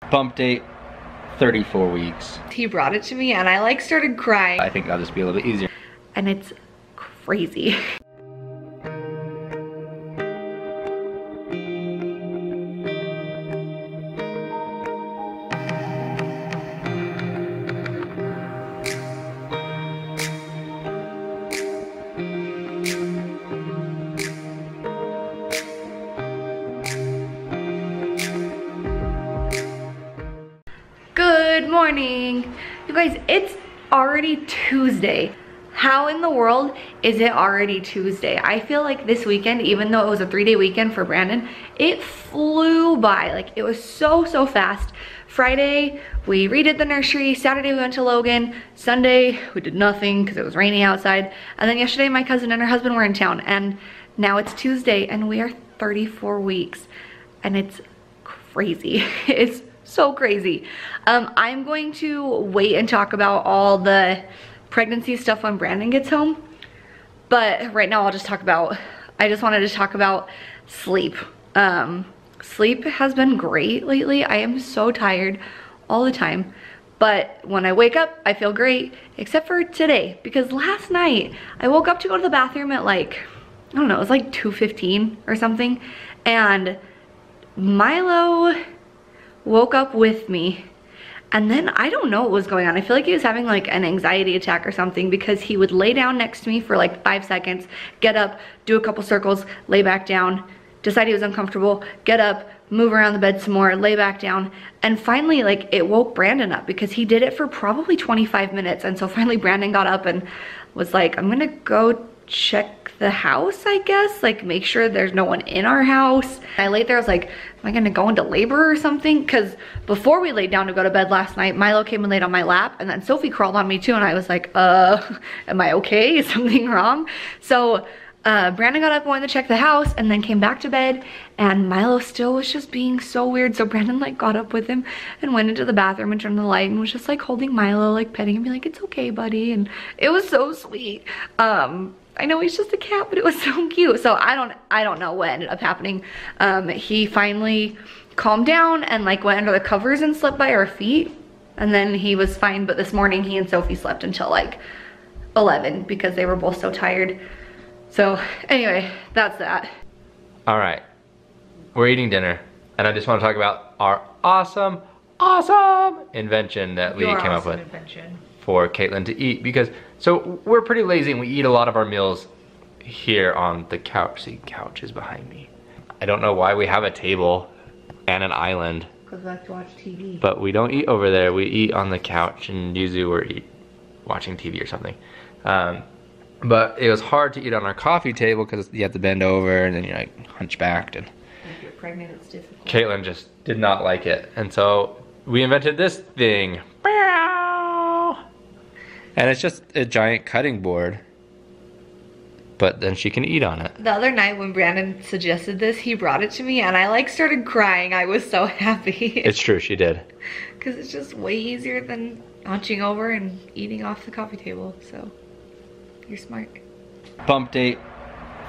Bump date, 34 weeks. He brought it to me and I like started crying. I think that'll just be a little bit easier. And it's crazy. Good morning. You guys, it's already Tuesday. How in the world is it already Tuesday? I feel like this weekend, even though it was a 3-day weekend for Brandon, it flew by. Like, it was so fast. Friday, we redid the nursery. Saturday, we went to Logan. Sunday, we did nothing because it was raining outside. And then yesterday, my cousin and her husband were in town. And now it's Tuesday and we are 34 weeks. And it's crazy. It's so crazy. I'm going to wait and talk about all the pregnancy stuff when Brandon gets home. But right now I just wanted to talk about sleep. Sleep has been great lately. I am so tired all the time. But when I wake up, I feel great, except for today. Because last night, I woke up to go to the bathroom at like, I don't know, it was like 2:15 or something. And Milo woke up with me, and then I don't know what was going on. I feel like he was having like an anxiety attack or something, because he would lay down next to me for like 5 seconds, get up, do a couple circles, lay back down, decide he was uncomfortable, get up, move around the bed some more, lay back down, and finally like it woke Brandon up, because he did it for probably 25 minutes. And so finally Brandon got up and was like, I'm gonna go check the house, I guess, like make sure there's no one in our house. I laid there, I was like, am I gonna go into labor or something? Because before we laid down to go to bed last night, Milo came and laid on my lap, and then Sophie crawled on me too, and I was like, am I okay? Is something wrong? So Brandon got up and went to check the house, and then came back to bed, and Milo still was just being so weird. So Brandon like got up with him and went into the bathroom and turned the light and was just like holding Milo, like petting him, be like, it's okay, buddy. And it was so sweet. I know he's just a cat, but it was so cute. So I don't know what ended up happening. He finally calmed down and like went under the covers and slept by our feet. And then he was fine, but this morning he and Sophie slept until like 11 because they were both so tired. So anyway, that's that. All right, we're eating dinner, and I just want to talk about our awesome invention that we came up with for Caitlin to eat. Because so we're pretty lazy and we eat a lot of our meals here on the couch. See, couch is behind me. I don't know why we have a table and an island. Because we like to watch TV. But we don't eat over there. We eat on the couch, and usually we're watching TV or something. But it was hard to eat on our coffee table because you have to bend over and then you're like hunchbacked. And if you're pregnant, it's difficult. Caitlin just did not like it. And so we invented this thing. And it's just a giant cutting board, but then she can eat on it. The other night when Brandon suggested this, he brought it to me and I like started crying. I was so happy. It's true, she did. Because it's just way easier than hunching over and eating off the coffee table, so you're smart. Bump date,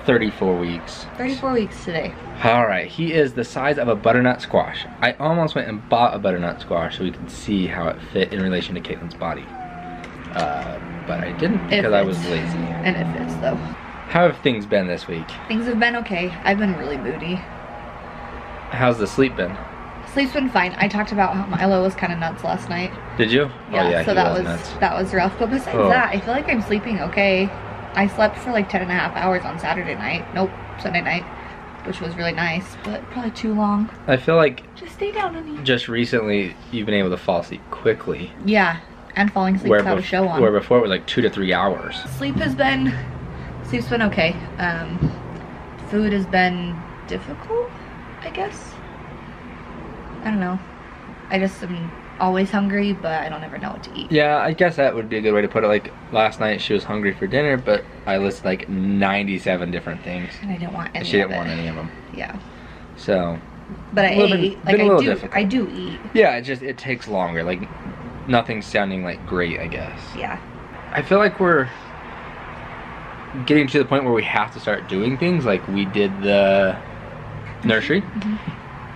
34 weeks. 34 weeks today. All right, he is the size of a butternut squash. I almost went and bought a butternut squash so we could see how it fit in relation to Caitlin's body. But I didn't because I was lazy. And it fits though. How have things been this week? Things have been okay. I've been really moody. How's the sleep been? Sleep's been fine. I talked about how Milo was kind of nuts last night. Did you? Yeah, oh, yeah, so that was rough. But besides that, I feel like I'm sleeping okay. I slept for like 10.5 hours on Saturday night. Nope, Sunday night, which was really nice, but probably too long. I feel like just stay down, honey. Just recently, you've been able to fall asleep quickly. Yeah, and falling asleep without a show on. Where before it was like 2 to 3 hours. Sleep's been okay. Food has been difficult, I guess. I don't know. I just am always hungry, but I don't ever know what to eat. Yeah, I guess that would be a good way to put it. Like last night she was hungry for dinner, but I listed like 97 different things. And I didn't want any of it. She didn't want any of them. Yeah. So. But I ate. Like I do eat. Yeah, it takes longer. Like nothing's sounding like great, I guess. Yeah. I feel like we're getting to the point where we have to start doing things. Like we did the nursery,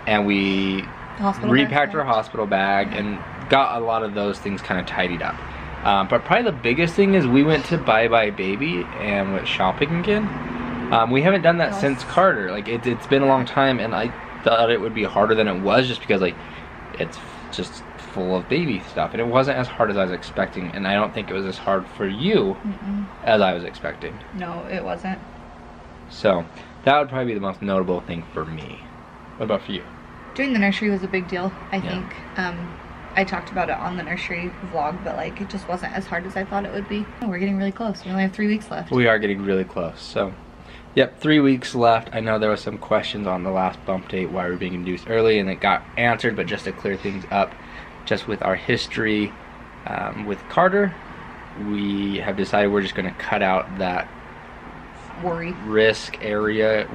and we Repacked her hospital bag and got a lot of those things kind of tidied up. But probably the biggest thing is we went to Bye Bye Baby and went shopping again. We haven't done that since Carter. Like it's been a long time, and I thought it would be harder than it was just because like it's just full of baby stuff, and it wasn't as hard as I was expecting, and I don't think it was as hard for you as I was expecting. No, it wasn't. So that would probably be the most notable thing for me. What about for you? Doing the nursery was a big deal, I think. I talked about it on the nursery vlog, but like it just wasn't as hard as I thought it would be. Oh, we're getting really close. We only have 3 weeks left. We are getting really close. So yep, 3 weeks left. I know there was some questions on the last bump date why we're being induced early, and it got answered, but just to clear things up, just with our history with Carter, we have decided we're just going to cut out that risk area,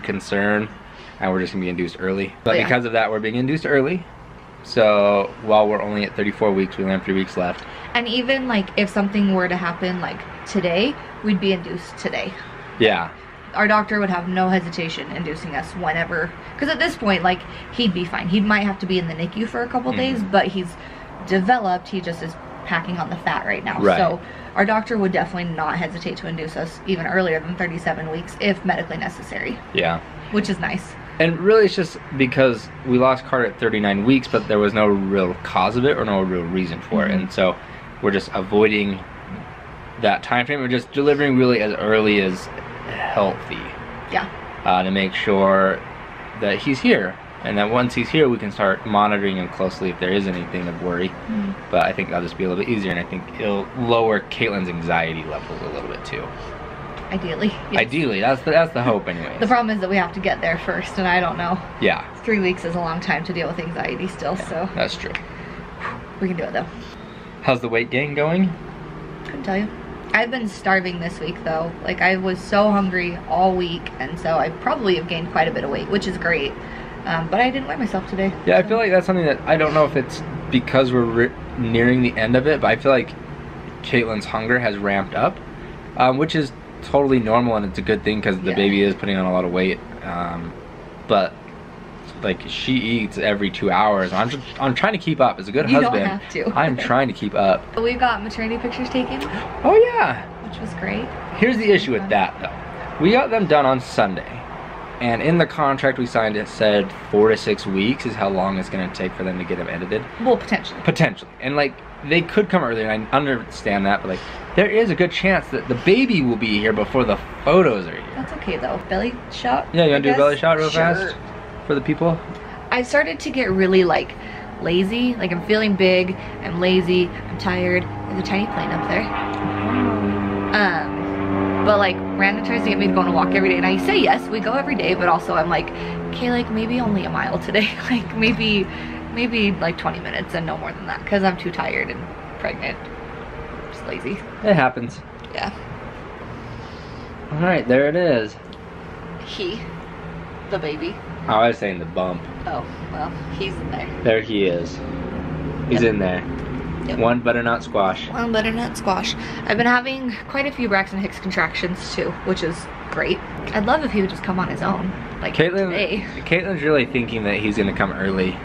concern, and we're just going to be induced early. But because of that, we're being induced early. So while we're only at 34 weeks, we only have 3 weeks left. And even like if something were to happen like today, we'd be induced today. Yeah. Our doctor would have no hesitation inducing us whenever, because at this point, like, he'd be fine. He might have to be in the NICU for a couple days, but he's developed. He just is packing on the fat right now. Right. So our doctor would definitely not hesitate to induce us even earlier than 37 weeks if medically necessary. Yeah. Which is nice. And really it's just because we lost Carter at 39 weeks, but there was no real cause of it or no real reason for it. And so we're just avoiding that time frame. We're just delivering really as early as healthy. Yeah. To make sure that he's here. And that once he's here, we can start monitoring him closely if there is anything of worry. But I think that'll just be a little bit easier, and I think it'll lower Caitlin's anxiety levels a little bit too. Ideally. Yes. Ideally, that's the hope anyway. The problem is that we have to get there first, and I don't know. Yeah. 3 weeks is a long time to deal with anxiety still, so. That's true. We can do it though. How's the weight gain going? Couldn't tell you. I've been starving this week though. Like I was so hungry all week, and so I probably have gained quite a bit of weight, which is great. But I didn't weigh myself today. Yeah, so. I feel like that's something that I don't know if it's because we're nearing the end of it, but I feel like Caitlin's hunger has ramped up, which is totally normal, and it's a good thing because the baby is putting on a lot of weight. But like she eats every 2 hours. I'm trying to keep up as a good husband. You don't have to. I'm trying to keep up. We got maternity pictures taken. Oh yeah. Which was great. Here's the issue with that though. We got them done on Sunday. And in the contract we signed, it said 4 to 6 weeks is how long it's going to take for them to get them edited. Well, potentially. Potentially. And like, they could come earlier, and I understand that, but like, there is a good chance that the baby will be here before the photos are here. That's okay though. Belly shot? Yeah, you want to do a belly shot real fast for the people? I've started to get really like lazy. Like I'm feeling big, I'm lazy, I'm tired. There's a tiny plane up there. But like Brandon tries to get me to go on a walk every day, and I say yes, we go every day, but also I'm like, okay, like maybe only a mile today. Like maybe like 20 minutes and no more than that, because I'm too tired and pregnant. I'm just lazy. It happens. Yeah. All right, there it is. The baby. Oh, I was saying the bump. Oh, well, he's in there. There he is. He's in there. Yep. One butternut squash. One butternut squash. I've been having quite a few Braxton Hicks contractions too, which is great. I'd love if he would just come on his own, like today. Caitlin's really thinking that he's gonna come early.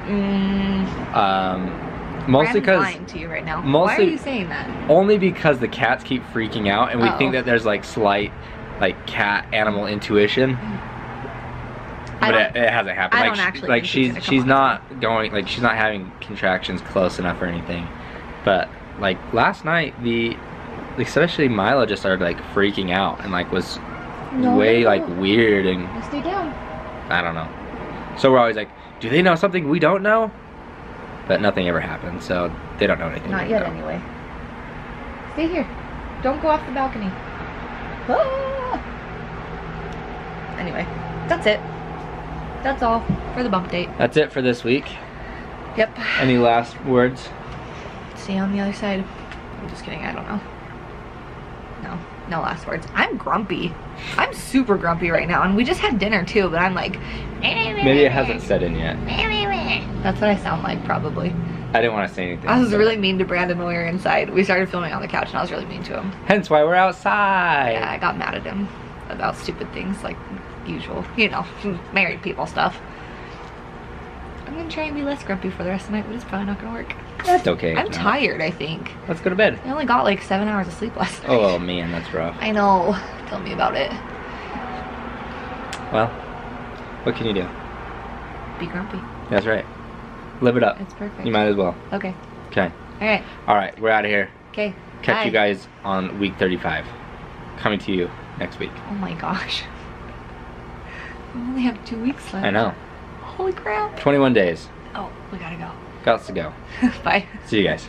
Mostly because lying to you right now. Why are you saying that? Only because the cats keep freaking out, and we think that there's like slight, like cat animal intuition. But it hasn't happened. I don't actually like she's not going, like she's not having contractions close enough or anything. But like last night, especially Milo just started like freaking out and like was like weird and stay down. I don't know. So we're always like, do they know something we don't know? But nothing ever happened, so they don't know anything. Not yet, anyway. Stay here. Don't go off the balcony. Ah! Anyway, that's it. That's all for the bump date. That's it for this week. Yep. Any last words? See you on the other side. I'm just kidding, I don't know. No last words. I'm grumpy. I'm super grumpy right now, and we just had dinner too, but I'm like... Maybe it hasn't set in yet. That's what I sound like, probably. I didn't want to say anything. I was really mean to Brandon when we were inside. We started filming on the couch, and I was really mean to him. Hence why we're outside. Yeah, I got mad at him about stupid things like usual. You know, married people stuff. I'm gonna try and be less grumpy for the rest of the night, but it's probably not gonna work. That's okay. I'm tired, I think. Let's go to bed. I only got like 7 hours of sleep last night. Oh man, that's rough. I know. Tell me about it. Well, what can you do? Be grumpy. That's right. Live it up. It's perfect. You might as well. Okay. Okay. Alright. Alright, we're out of here. Okay. Catch you guys on week 35. Coming to you next week. Oh my gosh. We only have 2 weeks left. I know. Holy crap. 21 days. Oh, we gotta go. Got to go. Bye. See you guys.